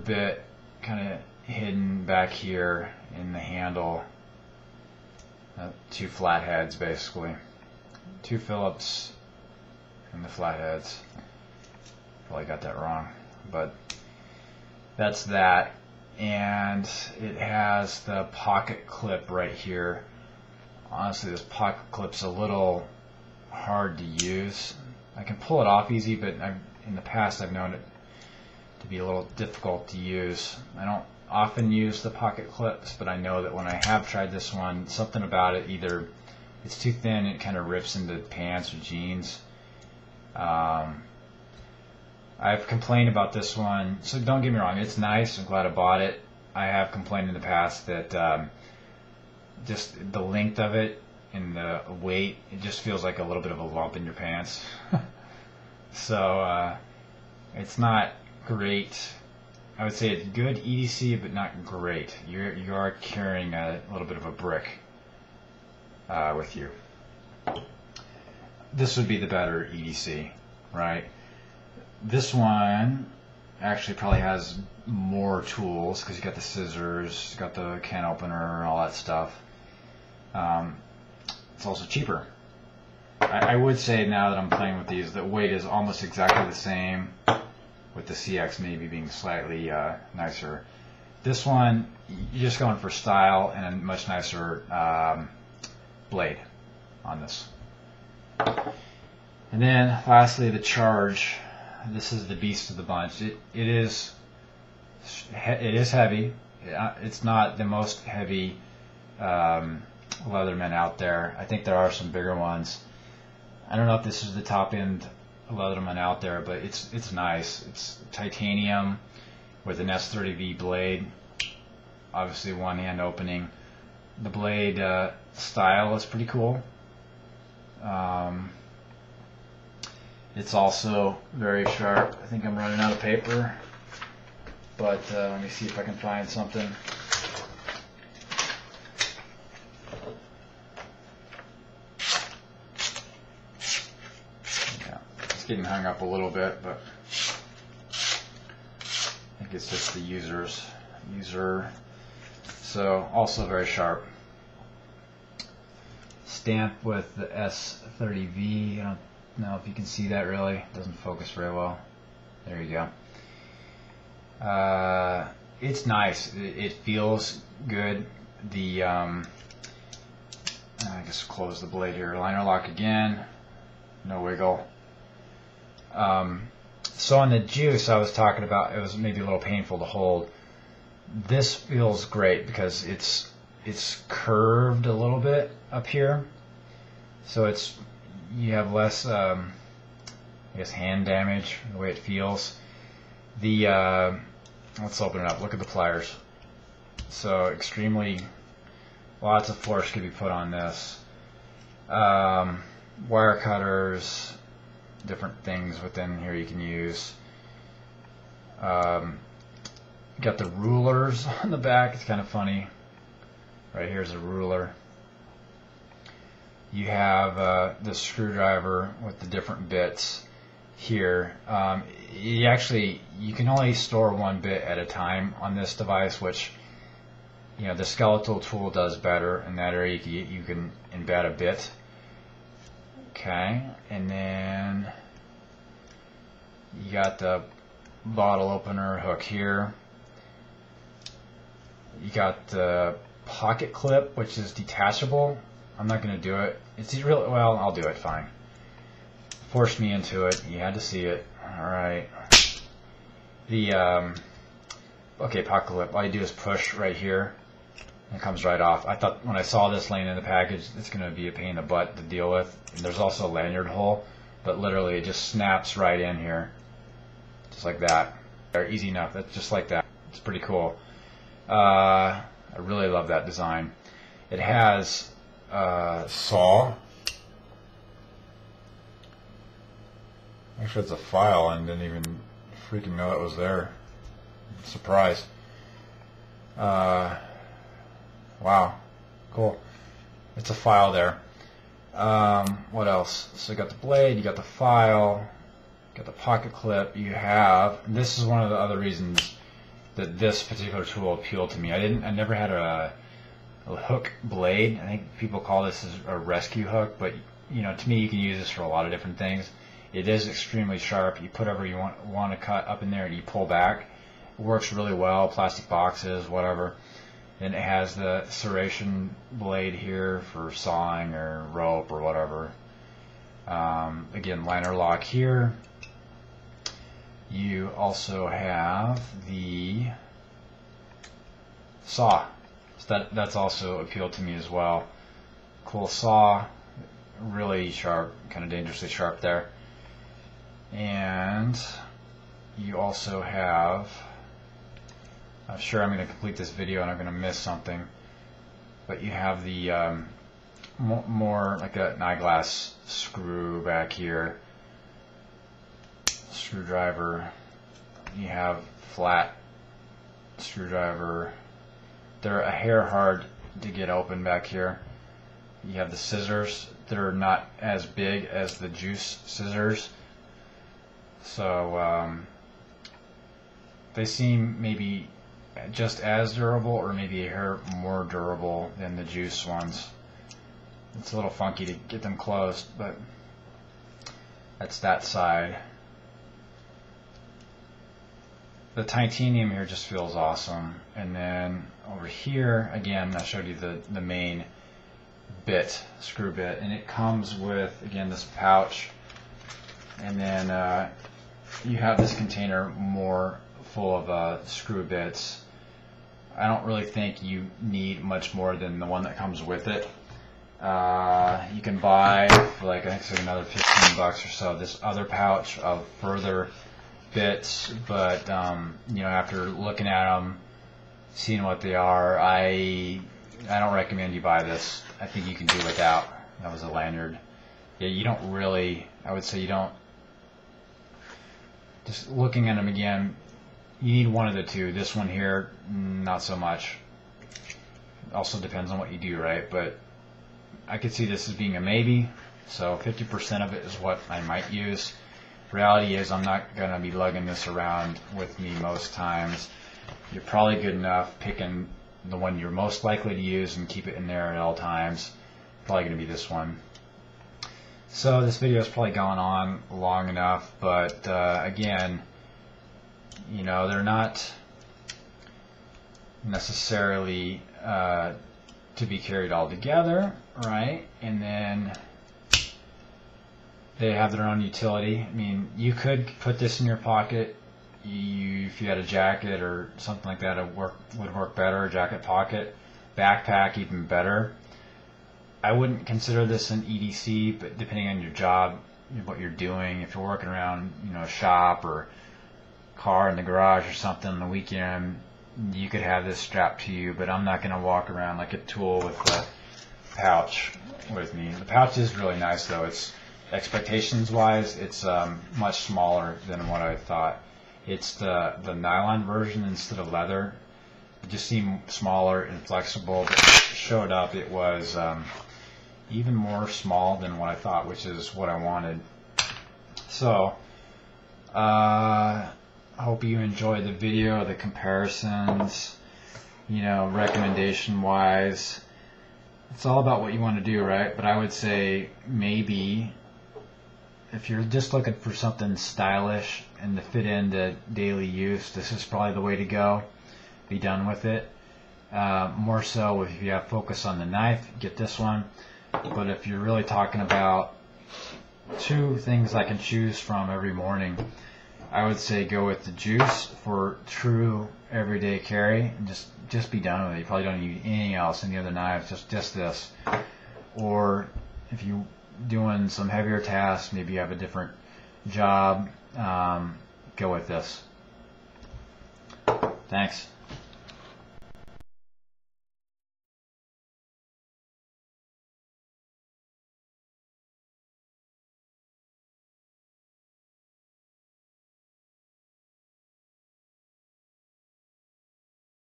bit kind of hidden back here in the handle. 2 flatheads basically. 2 Phillips and the flatheads. Probably got that wrong, but that's that. And it has the pocket clip right here. Honestly, this pocket clip's a little hard to use. I can pull it off easy, but in the past I've known it to be a little difficult to use. I don't often use the pocket clips, but I know that when I have tried this one, something about it, either it's too thin, it kind of rips into pants or jeans. I've complained about this one, so don't get me wrong, it's nice, I'm glad I bought it. I have complained in the past that just the length of it and the weight, it just feels like a little bit of a lump in your pants. So it's not great. I would say it's good EDC, but not great. You are carrying a little bit of a brick with you. This would be the better EDC, right? This one actually probably has more tools because you got the scissors, got the can opener, all that stuff. It's also cheaper. I would say now that I'm playing with these, the weight is almost exactly the same, with the CX maybe being slightly nicer. This one, you're just going for style and a much nicer blade on this. And then lastly, the charge. This is the beast of the bunch. It is heavy. It's not the most heavy Leatherman out there. I think there are some bigger ones. I don't know if this is the top end Leatherman out there, but it's nice. It's titanium with an S30V blade. Obviously, one hand opening. The blade style is pretty cool. It's also very sharp. I think I'm running out of paper, but let me see if I can find something. Yeah, it's getting hung up a little bit, but I think it's just the user. So also very sharp. Stamped with the S30V. I don't know if you can see that really. It doesn't focus very well. There you go. It's nice. It feels good. The I guess close the blade here. Liner lock again. No wiggle. So on the Juice I was talking about, it was maybe a little painful to hold. This feels great because it's curved a little bit up here, so you have less I guess hand damage the way it feels. The let's open it up. Look at the pliers. So extremely lots of force could be put on this. Wire cutters, different things within here you can use. Got the rulers on the back. It's kind of funny. Right here's a ruler. You have the screwdriver with the different bits here. You can only store 1 bit at a time on this device, which the skeletal tool does better in that area. You can embed a bit. Okay, and then you got the bottle opener hook here. You got the pocket clip, which is detachable. I'm not going to do it. It's really, well, I'll do it, fine. Forced me into it. You had to see it. Alright. The, okay, pocket clip. All you do is push right here, and it comes right off. I thought when I saw this laying in the package, it's going to be a pain in the butt to deal with. And there's also a lanyard hole, but literally it just snaps right in here. Just like that. Easy enough. That's just like that. It's pretty cool. I really love that design. It has saw. Actually, it's a file and didn't even freaking know it was there. Surprised. Wow, cool. It's a file there. What else? So you got the blade, you got the file, you got the pocket clip. You have. This is one of the other reasons that this particular tool appealed to me. I never had a hook blade. I think people call this a rescue hook, but you know, to me, you can use this for a lot of different things. It is extremely sharp. You put whatever you want to cut up in there, and you pull back. It works really well. Plastic boxes, whatever. And it has the serration blade here for sawing or rope or whatever. Again, liner lock here. You also have the saw. So that's also appealed to me as well. Cool saw, really sharp, kind of dangerously sharp there. And you also have, I'm sure I'm going to complete this video and I'm going to miss something, but you have the more like an eyeglass screw back here, screwdriver. You have flat screwdriver. They're a hair hard to get open back here. You have the scissors. They're not as big as the juice scissors, so they seem maybe just as durable or maybe a hair more durable than the juice ones. It's a little funky to get them closed, but that's that side. The titanium here just feels awesome. And then over here, again, I showed you the main bit, screw bit, and it comes with, again, this pouch, and then you have this container more full of screw bits. I don't really think you need much more than the one that comes with it. You can buy for like, I think it's like another 15 bucks or so, this other pouch of further bits, but you know, after looking at them, seeing what they are, I don't recommend you buy this. I think you can do without. That was a lanyard. Yeah, you don't really, I would say you don't, just looking at them again, you need one of the two. This one here, not so much. Also depends on what you do, right? But I could see this as being a maybe, so 50% of it is what I might use. Reality is I'm not going to be lugging this around with me most times. You're probably good enough picking the one you're most likely to use and keep it in there at all times. Probably going to be this one. So this video has probably gone on long enough, but again, you know, they're not necessarily to be carried all together, right? And then they have their own utility. I mean, you could put this in your pocket. If you had a jacket or something like that, it would work better. A jacket pocket, backpack, even better. I wouldn't consider this an EDC, but depending on your job, what you're doing, if you're working around, you know, a shop or car in the garage or something on the weekend, you could have this strapped to you. But I'm not going to walk around like a tool with a pouch with me. The pouch is really nice, though. It's expectations wise, it's much smaller than what I thought. It's the nylon version instead of leather. It just seemed smaller and flexible, but showed up it was even more small than what I thought, which is what I wanted. So I hope you enjoyed the video, the comparisons, you know, recommendation wise. It's all about what you want to do, right? But I would say maybe if you're just looking for something stylish and to fit into daily use, this is probably the way to go. Be done with it. More so if you have focus on the knife, get this one. But if you're really talking about two things I can choose from every morning, I would say go with the juice for true everyday carry, and just be done with it. You probably don't need anything else, any other knives, just this. Or if you doing some heavier tasks, maybe you have a different job, go with this. Thanks.